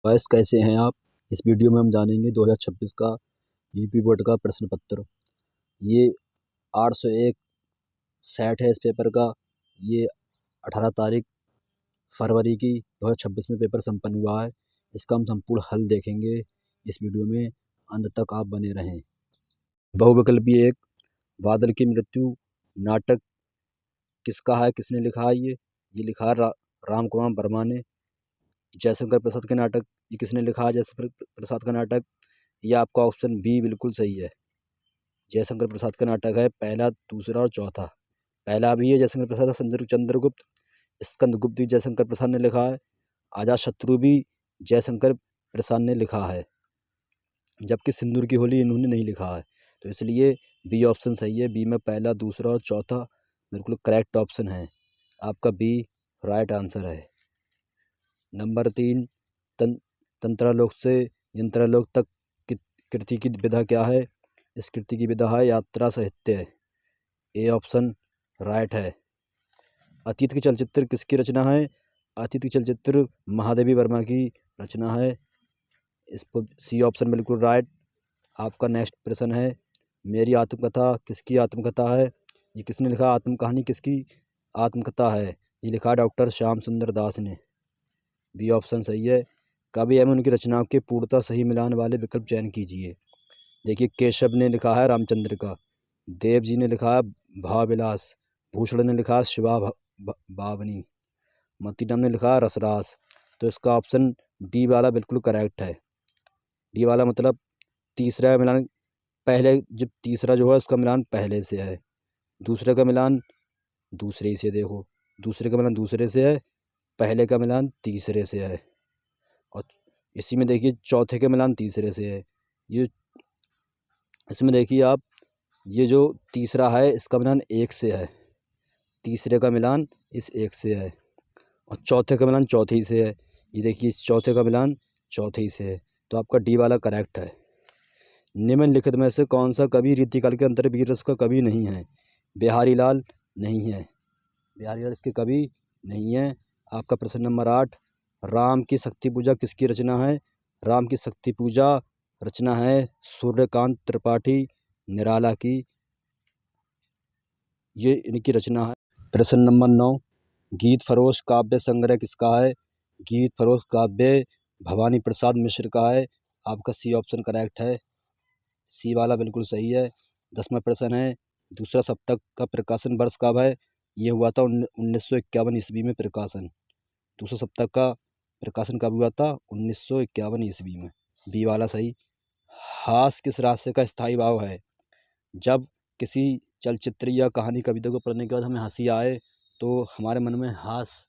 Guys कैसे हैं आप। इस वीडियो में हम जानेंगे 2026 का यूपी बोर्ड का प्रश्न पत्र। ये 801 सेट है इस पेपर का। ये 18 तारीख फरवरी की 2026 में पेपर संपन्न हुआ है। इसका हम संपूर्ण हल देखेंगे इस वीडियो में, अंत तक आप बने रहें। बहुविकल्पी एक, बादल की मृत्यु नाटक किसका है, किसने लिखा है? ये लिखा है राम कुमार वर्मा ने। जयशंकर प्रसाद के नाटक, ये किसने लिखा है? जयशंकर प्रसाद का नाटक। ये आपका ऑप्शन बी बिल्कुल सही है, जयशंकर प्रसाद का नाटक है। पहला, दूसरा और चौथा। पहला भी है जयशंकर प्रसाद का चंद्रगुप्त, स्कंदगुप्त भी जयशंकर प्रसाद ने लिखा है। अजातशत्रु भी जयशंकर प्रसाद ने लिखा है, जबकि सिंदूर की होली इन्होंने नहीं लिखा है। तो इसलिए बी ऑप्शन सही है। बी में पहला, दूसरा और चौथा बिल्कुल करेक्ट ऑप्शन है। आपका बी राइट आंसर है। नंबर 3, तंत्रालोक से यंत्रालोक तक कृति की विधा क्या है? इस कृति की विधा है यात्रा साहित्य। ए ऑप्शन राइट है। अतीत के चलचित्र किसकी रचना है? अतीत के चलचित्र महादेवी वर्मा की रचना है। इसको सी ऑप्शन बिल्कुल राइट। आपका नेक्स्ट प्रश्न है, मेरी आत्मकथा किसकी आत्मकथा है? ये किसने लिखा? आत्मकहानी किसकी आत्मकथा है? ये लिखा डॉक्टर श्याम सुंदर दास ने। बी ऑप्शन सही है। कवि एवं उनकी रचनाओं के पूर्णतः सही मिलान वाले विकल्प चयन कीजिए। देखिए, केशव ने लिखा है रामचंद्र का, देव जी ने लिखा है भावविलास, भूषण ने लिखा है शिवा भावनी, मतीराम ने लिखा है रसरास। तो इसका ऑप्शन डी वाला बिल्कुल करेक्ट है। डी वाला मतलब तीसरा मिलान पहले, जब तीसरा जो है उसका मिलान पहले से है, दूसरे का मिलान दूसरे से, देखो दूसरे का मिलान दूसरे से है, पहले का मिलान तीसरे से है, और इसी में देखिए चौथे का मिलान तीसरे से है। ये इसमें देखिए आप, ये जो तीसरा है इसका मिलान एक से है, तीसरे का मिलान इस एक से है, और चौथे का मिलान चौथे ही से है। ये देखिए इस चौथे का मिलान चौथे ही से है। तो आपका डी वाला करेक्ट है। निम्नलिखित में से कौन सा कवि रीतिकाल के अंतर वीर रस का कवि नहीं है? बिहारी लाल नहीं है, बिहारी लाल इसके कवि नहीं है। आपका प्रश्न नंबर 8, राम की शक्ति पूजा किसकी रचना है? राम की शक्ति पूजा रचना है सूर्यकांत त्रिपाठी निराला की, ये इनकी रचना है। प्रश्न नंबर 9, गीत फरोश काव्य संग्रह किसका है? गीत फरोश काव्य भवानी प्रसाद मिश्र का है। आपका सी ऑप्शन करेक्ट है। सी वाला बिल्कुल सही है। 10वां प्रश्न है, दूसरा सप्तक का प्रकाशन वर्ष कब है? ये हुआ था 1951 ईस्वी में प्रकाशन। दूसरा सप्तक का प्रकाशन कब हुआ था? 1951 ईस्वी में। बी वाला सही। हास किस राशि का स्थायी भाव है? जब किसी चलचित्र या कहानी कविता को पढ़ने के बाद हमें हंसी आए तो हमारे मन में हास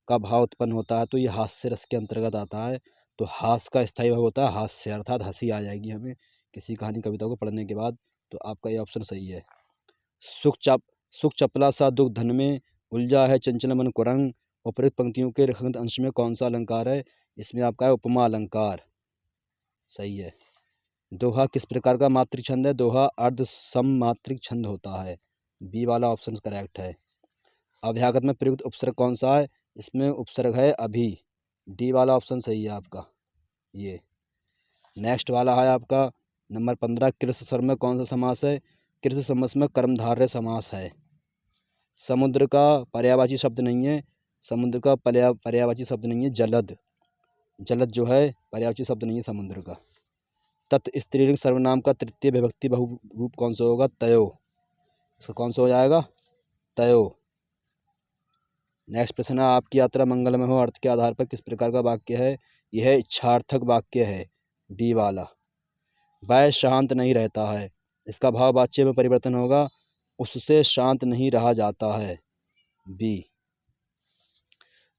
का भाव उत्पन्न होता है, तो ये हास्य रस के अंतर्गत आता है। तो हास का स्थायी भाव होता है हास्य, अर्थात हंसी आ जाएगी हमें किसी कहानी कविता को पढ़ने के बाद। तो आपका ये ऑप्शन सही है। सुख चपला सा दुख धन में उलझा है चंचल मन कुरंग, उपरोक्त पंक्तियों के रेखांकित अंश में कौन सा अलंकार है? इसमें आपका है उपमा अलंकार, सही है। दोहा किस प्रकार का मात्रिक छंद है? दोहा अर्ध सममात्रिक छंद होता है। बी वाला ऑप्शन करेक्ट है। अभ्यागत में प्रयुक्त उपसर्ग कौन सा है? इसमें उपसर्ग है अभी। डी वाला ऑप्शन सही है आपका। ये नेक्स्ट वाला है आपका नंबर 15, कृष्ण स्वर में कौन सा समास है? कृष्ण समास में कर्मधारय समास है। समुद्र का पर्यायवाची शब्द नहीं है, समुद्र का पर्यायवाची शब्द नहीं है जलद, जलद जो है पर्यायवाची शब्द नहीं है समुद्र का। तत् स्त्रीलिंग सर्वनाम का तृतीय विभक्ति बहुरूप कौन सा होगा? तयो। इसका कौन सा हो जाएगा? तयो। नेक्स्ट प्रश्न है, आपकी यात्रा मंगलमय हो अर्थ के आधार पर किस प्रकार का वाक्य है? यह इच्छार्थक वाक्य है। डी वाला। वह शांत नहीं रहता है, इसका भाव वाच्य में परिवर्तन होगा उससे शांत नहीं रहा जाता है। बी।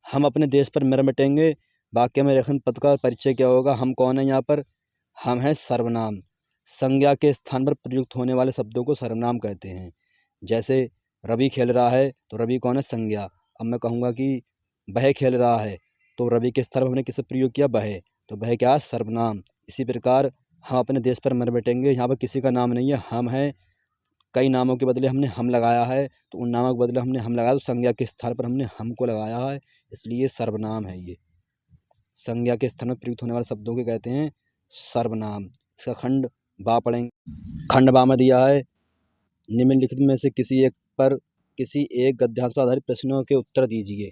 हम अपने देश पर मिर मिटेंगे, वाक्य में रेखन पद का परिचय क्या होगा? हम कौन है यहाँ पर? हम हैं सर्वनाम। संज्ञा के स्थान पर प्रयुक्त होने वाले शब्दों को सर्वनाम कहते हैं। जैसे रवि खेल रहा है तो रवि कौन है? संज्ञा। अब मैं कहूँगा कि वह खेल रहा है तो रवि के स्थान पर हमने किसे प्रयोग किया? वह, तो वह क्या है? सर्वनाम। इसी प्रकार हम अपने देश पर मिर मिटेंगे, यहाँ पर किसी का नाम नहीं है, हम हैं। कई नामों के बदले हमने हम लगाया है, तो उन नामों के बदले हमने हम लगाया तो संज्ञा के स्थान पर हमने हमको लगाया है, इसलिए सर्वनाम है ये। संज्ञा के स्थान में प्रयुक्त होने वाले शब्दों के कहते हैं सर्वनाम। इसका खंड बा पढ़ेंगे। खंड बा में दिया है, निम्नलिखित में से किसी एक गद्यांश पर आधारित प्रश्नों के उत्तर दीजिए।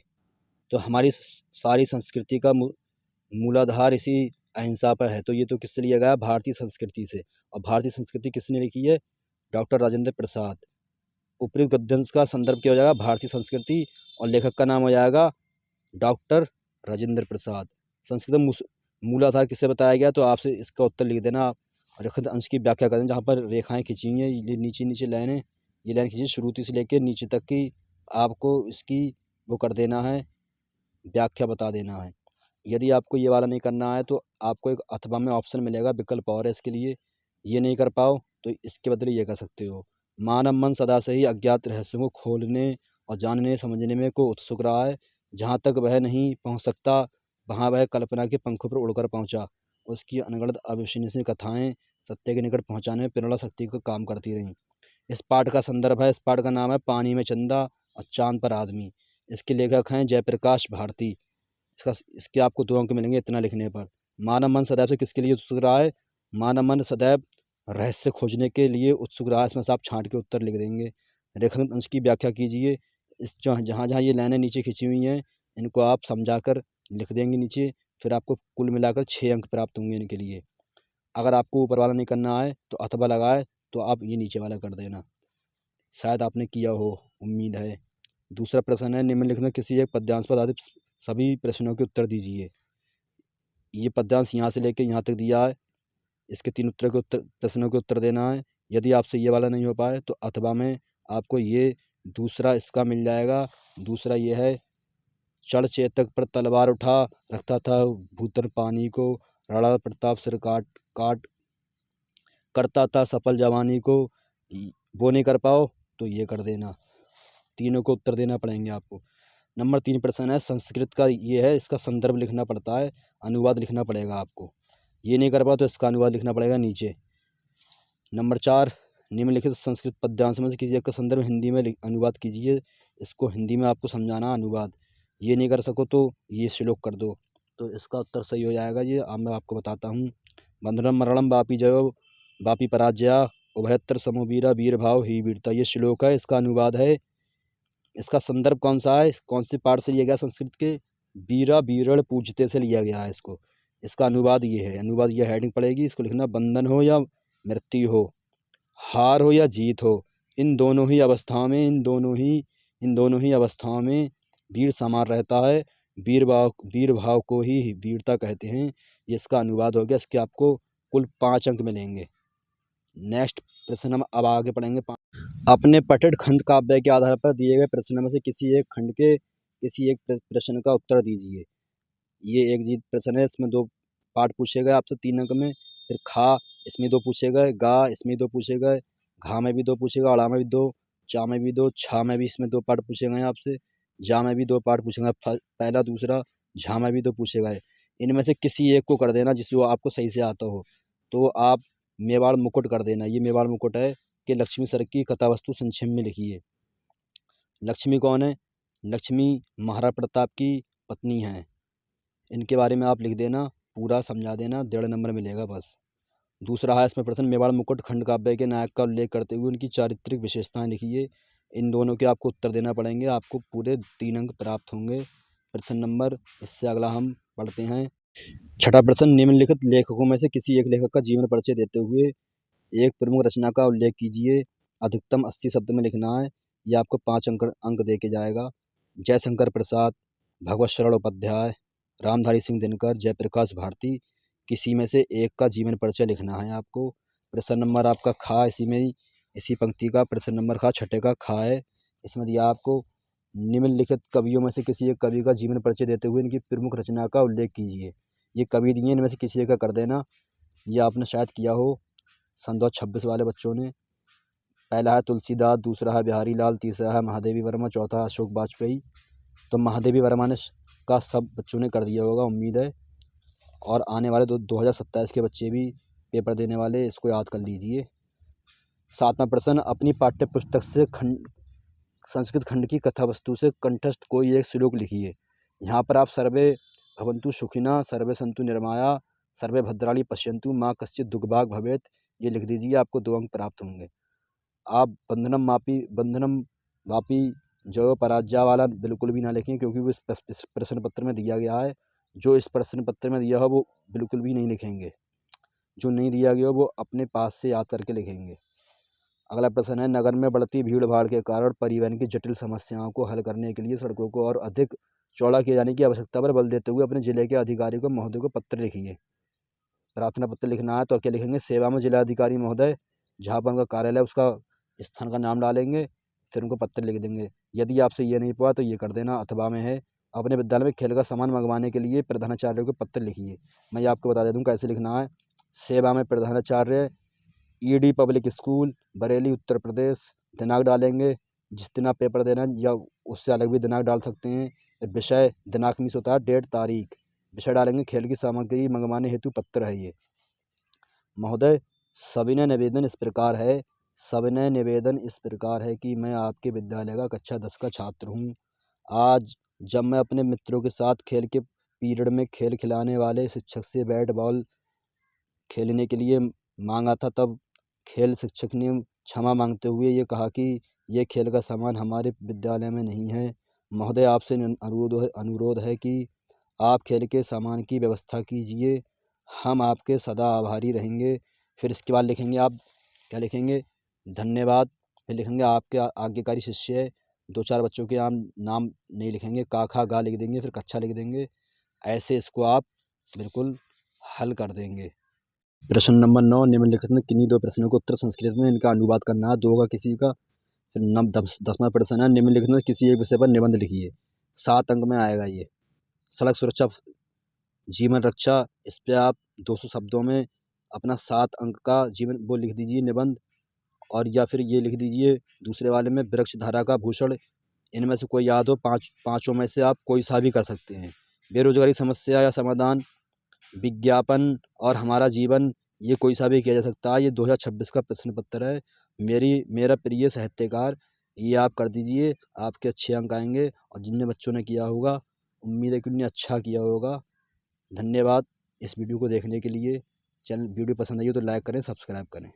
तो हमारी सारी संस्कृति का मूलाधार इसी अहिंसा पर है। तो ये तो किससे लिया गया? भारतीय संस्कृति से। और भारतीय संस्कृति किसने लिखी है? डॉक्टर राजेंद्र प्रसाद। उपयुक्त गद्यांश का संदर्भ क्या हो जाएगा? भारतीय संस्कृति, और लेखक का नाम हो जाएगा डॉक्टर राजेंद्र प्रसाद। संस्कृत मूलाधार किससे बताया गया? तो आपसे इसका उत्तर लिख देना। रेखांकित अंश की व्याख्या कर देना। जहाँ पर रेखाएं खींची हुई हैं, ये नीचे लाइनें, ये लाइन खींची शुरू से लेकर नीचे तक की, आपको इसकी वो कर देना है, व्याख्या बता देना है। यदि आपको ये वाला नहीं करना है तो आपको एक अथवा में ऑप्शन मिलेगा, विकल्प और है इसके लिए। ये नहीं कर पाओ तो इसके बदले ये कर सकते हो। मानव मन सदा से ही अज्ञात रहस्यों को खोलने और जानने समझने में को उत्सुक रहा है। जहाँ तक वह नहीं पहुँच सकता, वहाँ वह कल्पना के पंखों पर उड़कर पहुँचा। उसकी अनगढ़ अविश्वसनीय कथाएं सत्य के निकट पहुँचाने में प्रेरणा शक्ति का काम करती रहीं। इस पाठ का संदर्भ है, इस पाठ का नाम है पानी में चंदा और चांद पर आदमी। इसके लेखक हैं जयप्रकाश भारती। इसके आपको 2 अंक मिलेंगे इतना लिखने पर। मानव मन सदैव से किसके लिए उत्सुक रहा है? मानव मन सदैव रहस्य खोजने के लिए उत्सुक रहा है। इसमें से आप छांट के उत्तर लिख देंगे। रेखांकित अंश की व्याख्या कीजिए। इस जहाँ जहाँ ये लाइनें नीचे खींची हुई हैं, इनको आप समझाकर लिख देंगे नीचे। फिर आपको कुल मिलाकर 6 अंक प्राप्त होंगे इनके लिए। अगर आपको ऊपर वाला नहीं करना है तो अथवा लगाए तो आप ये नीचे वाला कर देना। शायद आपने किया हो, उम्मीद है। दूसरा प्रश्न है, निम्नलिखित में किसी एक पद्यांश पर आधारित सभी प्रश्नों के उत्तर दीजिए। ये पद्यांश यहाँ से लेकर यहाँ तक दिया है। इसके 3 प्रश्नों के उत्तर देना है। यदि आपसे ये वाला नहीं हो पाए तो अथवा में आपको ये दूसरा इसका मिल जाएगा। दूसरा ये है, चढ़ चेतक पर तलवार उठा, रखता था भूतन पानी को, राणा प्रताप सिर काट करता था सफल जवानी को। वो नहीं कर पाओ तो ये कर देना। तीनों को उत्तर देना पड़ेंगे आपको। नंबर 3 प्रश्न है, संस्कृत का ये है, इसका संदर्भ लिखना पड़ता है, अनुवाद लिखना पड़ेगा आपको। ये नहीं कर पाओ तो इसका अनुवाद लिखना पड़ेगा नीचे। नंबर 4, निम्नलिखित संस्कृत पद्यांश में से किसी एक का संदर्भ हिंदी में अनुवाद कीजिए। इसको हिंदी में आपको समझाना अनुवाद। ये नहीं कर सको तो ये श्लोक कर दो। तो इसका उत्तर सही हो जाएगा। ये अब मैं आपको बताता हूँ। बंधनम मरणम वापी जयो वापी पराजया उभयत्र समोवीरा वीर भाव ही वीरता। ये श्लोक है, इसका अनुवाद है। इसका संदर्भ कौन सा है, कौन से पाठ से लिया गया? संस्कृत के वीरा वीरण पूजते से लिया गया है इसको। इसका अनुवाद ये है। अनुवाद ये हेडिंग पड़ेगी, इसको लिखना, बंधन हो या मृत्यु हो, हार हो या जीत हो, इन दोनों ही अवस्थाओं में वीर समान रहता है। वीर भाव को ही वीरता कहते हैं। ये इसका अनुवाद हो गया। इसके आपको कुल 5 अंक मिलेंगे। नेक्स्ट प्रश्न हम अब आगे पढ़ेंगे। अपने पठित खंड काव्य के आधार पर दिए गए प्रश्नों में से किसी एक खंड के किसी एक प्रश्न का उत्तर दीजिए। ये एक जीत प्रश्न है। इसमें 2 पार्ट पूछे गए आपसे 3 अंक में। फिर खा, इसमें 2 पूछे गए। गा, इसमें 2 पूछे गए। घा में भी 2 पूछे गए। अड़ा में भी 2, चा में भी 2, छा में भी इसमें 2 पार्ट पूछे गए आपसे। जा में भी 2 पार्ट पूछे गए, पहला दूसरा। झा में भी 2 पूछे गए। इनमें से किसी एक को कर देना जिसको आपको सही से आता हो। तो आप मेवाड़ मुकुट कर देना। ये मेवाड़ मुकुट है कि लक्ष्मी सर की कथावस्तु संक्षेप में लिखिए। लक्ष्मी कौन है? लक्ष्मी महाराणा प्रताप की पत्नी हैं। इनके बारे में आप लिख देना, पूरा समझा देना, 1.5 नंबर मिलेगा बस। दूसरा है इसमें प्रश्न, मेवाड़ मुकुट खंड काव्य के नायक का उल्लेख करते हुए उनकी चारित्रिक विशेषताएं लिखिए। इन दोनों के आपको उत्तर देना पड़ेंगे। आपको पूरे 3 अंक प्राप्त होंगे। प्रश्न नंबर, इससे अगला हम पढ़ते हैं। छठा प्रश्न, निम्नलिखित लेखकों में से किसी एक लेखक का जीवन परिचय देते हुए एक प्रमुख रचना का उल्लेख कीजिए। अधिकतम 80 शब्द में लिखना है। ये आपको 5 अंक दे के जाएगा। जयशंकर प्रसाद, भगवत शरण उपाध्याय, रामधारी सिंह दिनकर, जयप्रकाश भारती। किसी में से एक का जीवन परिचय लिखना है आपको। प्रश्न नंबर आपका खा, इसी पंक्ति का प्रश्न नंबर खा, छठे का खा है। इसमें दिया आपको, निम्नलिखित कवियों में से किसी एक कवि का जीवन परिचय देते हुए इनकी प्रमुख रचना का उल्लेख कीजिए। ये कवि दिए, इनमें से किसी एक का कर देना। ये आपने शायद किया हो सन 2026 वाले बच्चों ने। पहला है तुलसीदास, दूसरा है बिहारी लाल, तीसरा है महादेवी वर्मा, चौथा है अशोक वाजपेयी। तो महादेवी वर्मा ने का सब बच्चों ने कर दिया होगा, उम्मीद है। और आने वाले 2027 के बच्चे भी पेपर देने वाले, इसको याद कर लीजिए। 7वां प्रश्न, अपनी पाठ्य पुस्तक से संस्कृत खंड की कथा वस्तु से कंठस्थ कोई एक श्लोक लिखिए। यहाँ पर आप सर्वे भवन्तु सुखिनः सर्वे सन्तु निर्मया सर्वे भद्राणि पश्यन्तु माँ कश्चित् दुर्भाग् भवेत्। ये लिख दीजिए, आपको 2 अंक प्राप्त होंगे। आप बंधनम वापी जयो पराजय वाला बिल्कुल भी ना लिखें, क्योंकि वो इस प्रश्न पत्र में दिया गया है। जो इस प्रश्न पत्र में दिया हो वो बिल्कुल भी नहीं लिखेंगे। जो नहीं दिया गया हो वो अपने पास से याद करके लिखेंगे। अगला प्रश्न है, नगर में बढ़ती भीड़ भाड़ के कारण परिवहन की जटिल समस्याओं को हल करने के लिए सड़कों को और अधिक चौड़ा किए जाने की आवश्यकता पर बल देते हुए अपने जिले के अधिकारी को महोदय को पत्र लिखिए। प्रार्थना पत्र लिखना है तो क्या लिखेंगे, सेवा में जिलाधिकारी महोदय, जहाँ पर उनका कार्यालय उसका स्थान का नाम डालेंगे, फिर उनको पत्र लिख देंगे। यदि आपसे ये नहीं हुआ तो ये कर देना, अथवा में है, अपने विद्यालय में खेल का सामान मंगवाने के लिए प्रधानाचार्य को पत्र लिखिए। मैं आपको बता देता हूँ कैसे लिखना है। सेवा में प्रधानाचार्य, ED public school, Bareilly Uttar Pradesh. दिनांक डालेंगे, जिस दिन आप पेपर देना है या उससे अलग भी दिनांक डाल सकते हैं। विषय, दिनांक मिस होता है, डेट तारीख। विषय डालेंगे, खेल की सामग्री मंगवाने हेतु पत्र है ये। महोदय, सविनय निवेदन इस प्रकार है कि मैं आपके विद्यालय का कक्षा 10 का छात्र हूँ। आज जब मैं अपने मित्रों के साथ खेल के पीरियड में खेल खिलाने वाले शिक्षक से बैट बॉल खेलने के लिए मांगा था, तब खेल शिक्षक ने क्षमा मांगते हुए ये कहा कि ये खेल का सामान हमारे विद्यालय में नहीं है। महोदय, आपसे अनुरोध है कि आप खेल के सामान की व्यवस्था कीजिए। हम आपके सदा आभारी रहेंगे। फिर इसके बाद लिखेंगे आप, क्या लिखेंगे, धन्यवाद। फिर लिखेंगे आपके आज्ञाकारी शिष्य। 2-4 बच्चों के नाम नहीं लिखेंगे, का खा गा लिख देंगे, फिर कक्षा लिख देंगे। ऐसे इसको आप बिल्कुल हल कर देंगे। प्रश्न नंबर 9, निम्नलिखित में किन्हीं 2 प्रश्नों को उत्तर संस्कृत में इनका अनुवाद करना है, 2 का किसी का। फिर 10वां प्रश्न है, निम्नलिखित में किसी एक विषय पर निबंध लिखिए। 7 अंक में आएगा ये। सड़क सुरक्षा, जीवन रक्षा, इस पे आप 200 शब्दों में अपना 7 अंक का जीवन वो लिख दीजिए निबंध। और या फिर ये लिख दीजिए दूसरे वाले में, वृक्ष धारा का भूषण। इनमें से कोई याद हो, पाँचों में से आप कोई सा भी कर सकते हैं। बेरोजगारी समस्या या समाधान, विज्ञापन और हमारा जीवन, ये कोई सा भी किया जा सकता है। ये 2026 का प्रश्न पत्र है। मेरा प्रिय साहित्यकार, ये आप कर दीजिए, आपके अच्छे अंक आएंगे। और जिन बच्चों ने किया होगा, उम्मीद है कि उन्होंने अच्छा किया होगा। धन्यवाद इस वीडियो को देखने के लिए। वीडियो पसंद आई हो तो लाइक करें, सब्सक्राइब करें।